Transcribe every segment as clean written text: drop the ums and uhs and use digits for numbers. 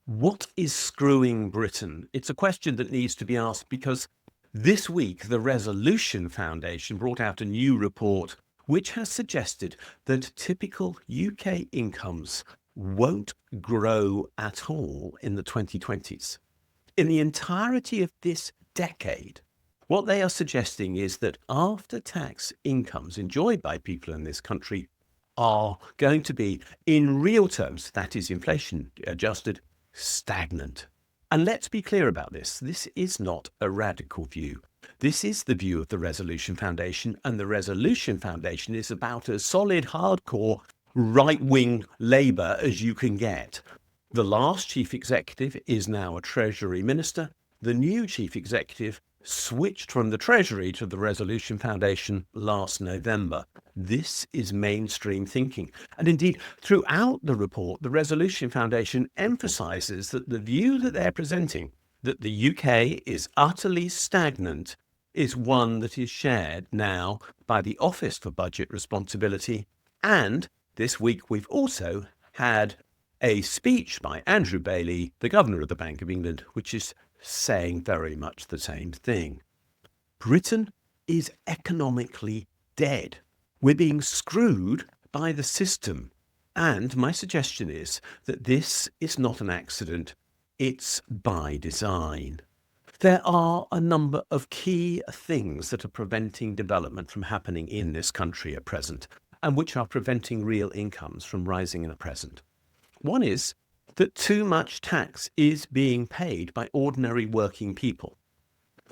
What is screwing Britain? It's a question that needs to be asked because this week the Resolution Foundation brought out a new report which has suggested that typical UK incomes won't grow at all in the 2020s. In the entirety of this decade, what they are suggesting is that after-tax incomes enjoyed by people in this country are going to be, in real terms, that is inflation adjusted, stagnant. And let's be clear about this. This is not a radical view. This is the view of the Resolution Foundation, and the Resolution Foundation is about as solid, hardcore, right-wing Labour as you can get. The last chief executive is now a Treasury minister. The new chief executive switched from the Treasury to the Resolution Foundation last November. This is mainstream thinking. And indeed, throughout the report, the Resolution Foundation emphasises that the view that they're presenting, that the UK is utterly stagnant, is one that is shared now by the Office for Budget Responsibility. And this week, we've also had a speech by Andrew Bailey, the Governor of the Bank of England, which is saying very much the same thing. Britain is economically dead. We're being screwed by the system. And my suggestion is that this is not an accident. It's by design. There are a number of key things that are preventing development from happening in this country at present, and which are preventing real incomes from rising in the present. One is that too much tax is being paid by ordinary working people.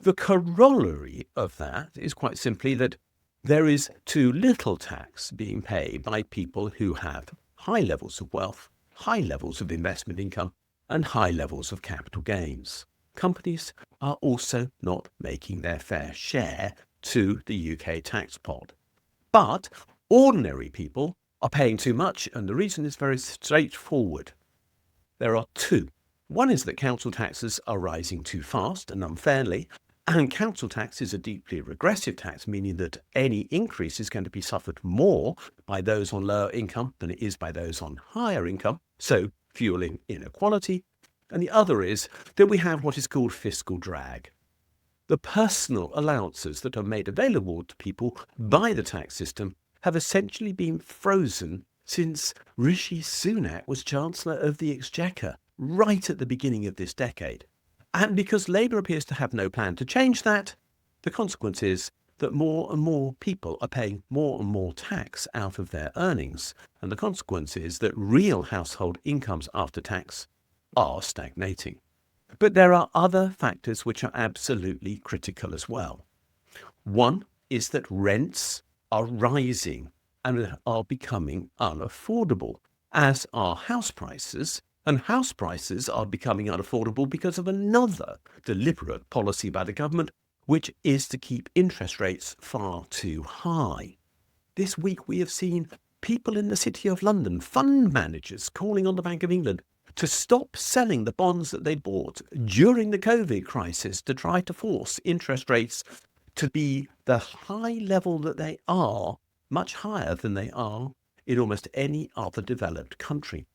The corollary of that is quite simply that there is too little tax being paid by people who have high levels of wealth, high levels of investment income, and high levels of capital gains. Companies are also not making their fair share to the UK tax pot. But ordinary people are paying too much, and the reason is very straightforward. There are two. One is that council taxes are rising too fast and unfairly, and council tax is a deeply regressive tax, meaning that any increase is going to be suffered more by those on lower income than it is by those on higher income, so fueling inequality. And the other is that we have what is called fiscal drag. The personal allowances that are made available to people by the tax system have essentially been frozen since Rishi Sunak was Chancellor of the Exchequer right at the beginning of this decade. And because Labour appears to have no plan to change that, the consequence is that more and more people are paying more and more tax out of their earnings. And the consequence is that real household incomes after tax are stagnating. But there are other factors which are absolutely critical as well. One is that rents are rising and are becoming unaffordable, as are house prices, and house prices are becoming unaffordable because of another deliberate policy by the government, which is to keep interest rates far too high. This week we have seen people in the City of London, fund managers, calling on the Bank of England to stop selling the bonds that they bought during the COVID crisis to try to force interest rates to be the high level that they are, much higher than they are in almost any other developed country.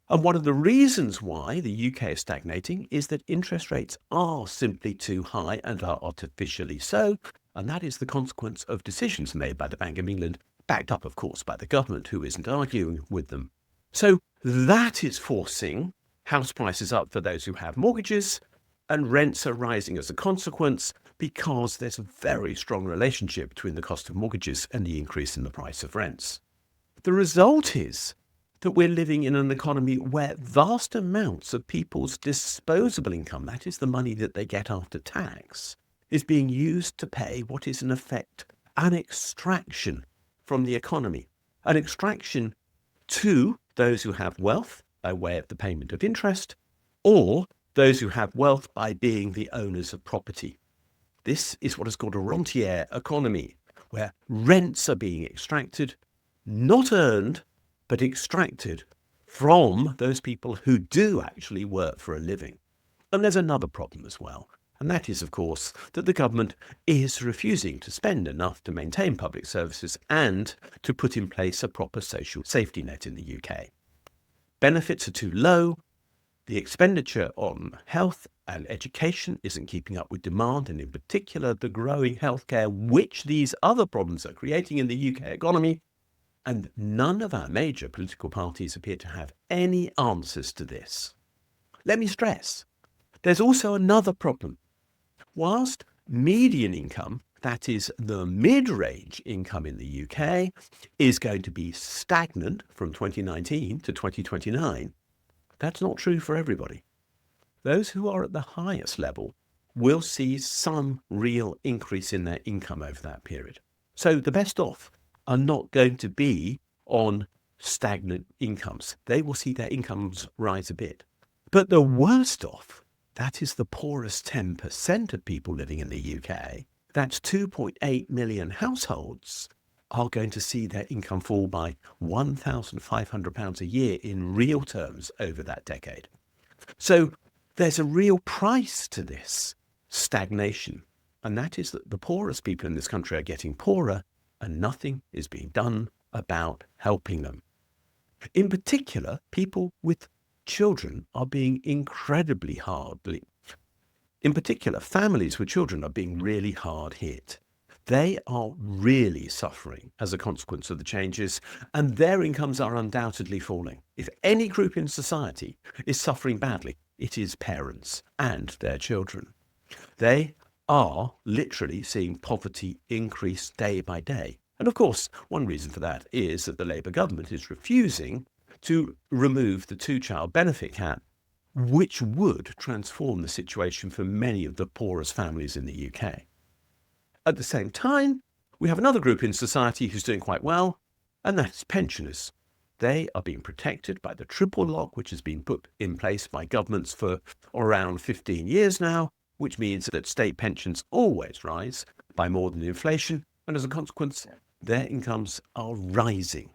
And one of the reasons why the UK is stagnating is that interest rates are simply too high and are artificially so, and that is the consequence of decisions made by the Bank of England, backed up, of course, by the government, who isn't arguing with them. So that is forcing house prices up for those who have mortgages, and rents are rising as a consequence because there's a very strong relationship between the cost of mortgages and the increase in the price of rents. The result is that we're living in an economy where vast amounts of people's disposable income, that is the money that they get after tax, is being used to pay what is in effect an extraction from the economy. An extraction to those who have wealth by way of the payment of interest, or those who have wealth by being the owners of property. This is what is called a rentier economy, where rents are being extracted, not earned, but extracted from those people who do actually work for a living. And there's another problem as well, and that is, of course, that the government is refusing to spend enough to maintain public services and to put in place a proper social safety net in the UK. Benefits are too low, The expenditure on health and education isn't keeping up with demand, and in particular, the growing healthcare, which these other problems are creating in the UK economy. And none of our major political parties appear to have any answers to this. Let me stress, there's also another problem. Whilst median income, that is the mid-range income in the UK, is going to be stagnant from 2019 to 2029, that's not true for everybody. Those who are at the highest level will see some real increase in their income over that period. So the best off are not going to be on stagnant incomes. They will see their incomes rise a bit. But the worst off, that is the poorest 10% of people living in the UK, that's 2.8 million households, are going to see their income fall by £1,500 a year in real terms over that decade. So there's a real price to this stagnation, and that is that the poorest people in this country are getting poorer and nothing is being done about helping them. In particular, people with children are being incredibly hardly. In particular, families with children are being really hard hit. They are really suffering as a consequence of the changes, and their incomes are undoubtedly falling. If any group in society is suffering badly, it is parents and their children. They are literally seeing poverty increase day by day. And of course, one reason for that is that the Labour government is refusing to remove the two-child benefit cap, which would transform the situation for many of the poorest families in the UK. At the same time, we have another group in society who's doing quite well, and that's pensioners. They are being protected by the triple lock, which has been put in place by governments for around 15 years now, which means that state pensions always rise by more than inflation, and as a consequence, their incomes are rising.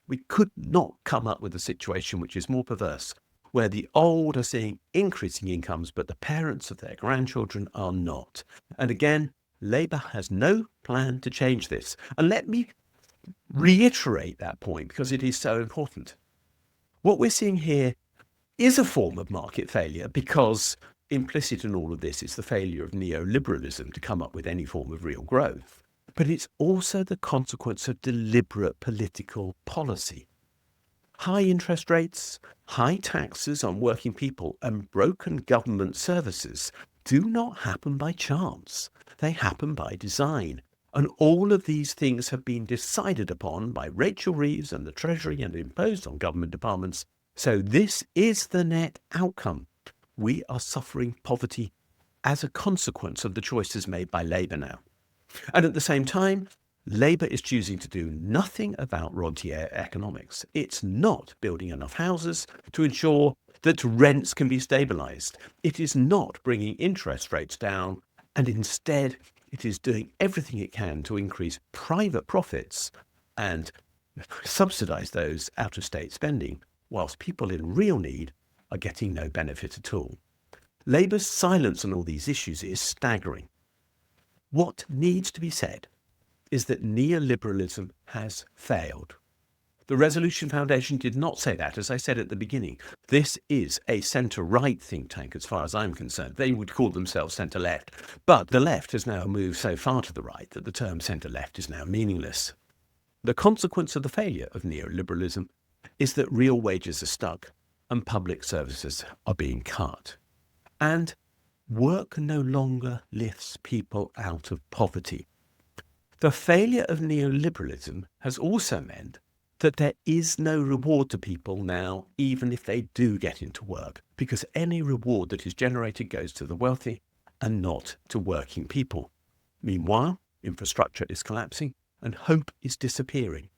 We could not come up with a situation which is more perverse, where the old are seeing increasing incomes, but the parents of their grandchildren are not. And again, Labour has no plan to change this. And let me reiterate that point because it is so important. What we're seeing here is a form of market failure because implicit in all of this is the failure of neoliberalism to come up with any form of real growth. But it's also the consequence of deliberate political policy. High interest rates, high taxes on working people, and broken government services do not happen by chance. They happen by design. And all of these things have been decided upon by Rachel Reeves and the Treasury and imposed on government departments. So this is the net outcome. We are suffering poverty as a consequence of the choices made by Labour now. And at the same time, Labour is choosing to do nothing about rentier economics. It's not building enough houses to ensure that rents can be stabilised. It is not bringing interest rates down, and instead it is doing everything it can to increase private profits and subsidise those out of state spending, whilst people in real need are getting no benefit at all. Labour's silence on all these issues is staggering. What needs to be said is that neoliberalism has failed. The Resolution Foundation did not say that, as I said at the beginning. This is a centre-right think tank as far as I'm concerned. They would call themselves centre-left. But the left has now moved so far to the right that the term centre-left is now meaningless. The consequence of the failure of neoliberalism is that real wages are stuck and public services are being cut. And work no longer lifts people out of poverty. The failure of neoliberalism has also meant that there is no reward to people now, even if they do get into work, because any reward that is generated goes to the wealthy and not to working people. Meanwhile, infrastructure is collapsing and hope is disappearing.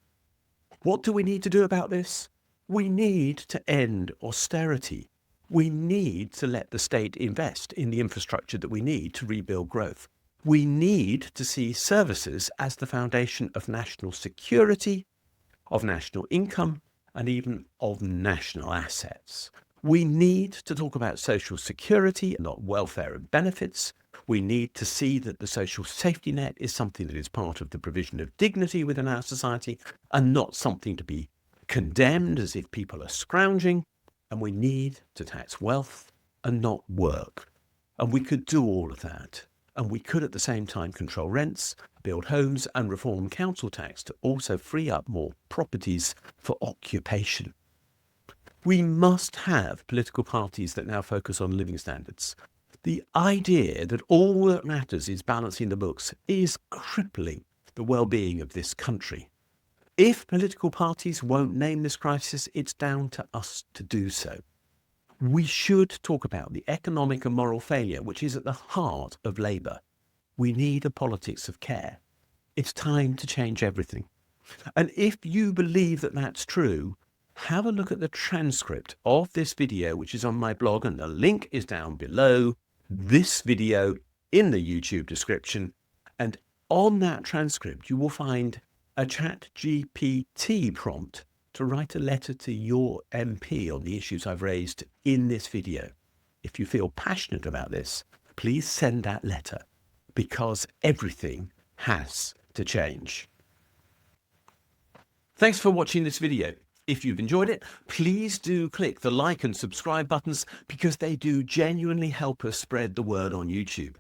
What do we need to do about this? We need to end austerity. We need to let the state invest in the infrastructure that we need to rebuild growth. We need to see services as the foundation of national security, of national income, and even of national assets. We need to talk about social security, not welfare and benefits. We need to see that the social safety net is something that is part of the provision of dignity within our society and not something to be condemned as if people are scrounging. And we need to tax wealth and not work. And we could do all of that. And we could at the same time control rents, build homes and reform council tax to also free up more properties for occupation. We must have political parties that now focus on living standards. The idea that all that matters is balancing the books is crippling the well-being of this country. If political parties won't name this crisis, it's down to us to do so. We should talk about the economic and moral failure which is at the heart of Labour. We need a politics of care. It's time to change everything. And if you believe that that's true, have a look at the transcript of this video, which is on my blog, and the link is down below this video in the YouTube description. And on that transcript, you will find a ChatGPT prompt to write a letter to your MP on the issues I've raised in this video. If you feel passionate about this, please send that letter, because everything has to change. Thanks for watching this video. If you've enjoyed it, please do click the like and subscribe buttons, because they do genuinely help us spread the word on YouTube.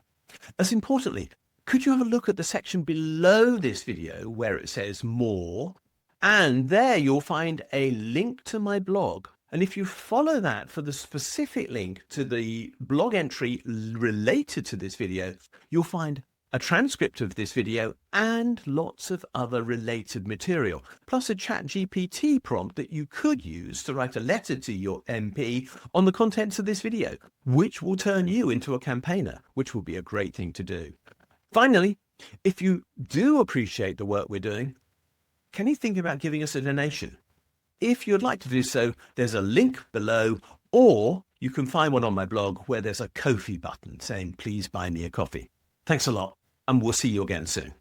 As importantly, could you have a look at the section below this video where it says more, and there you'll find a link to my blog. And if you follow that for the specific link to the blog entry related to this video, you'll find a transcript of this video and lots of other related material, plus a ChatGPT prompt that you could use to write a letter to your MP on the contents of this video, which will turn you into a campaigner, which will be a great thing to do. Finally, if you do appreciate the work we're doing, can you think about giving us a donation? If you'd like to do so, there's a link below, or you can find one on my blog where there's a Ko-fi button saying, please buy me a coffee. Thanks a lot, and we'll see you again soon.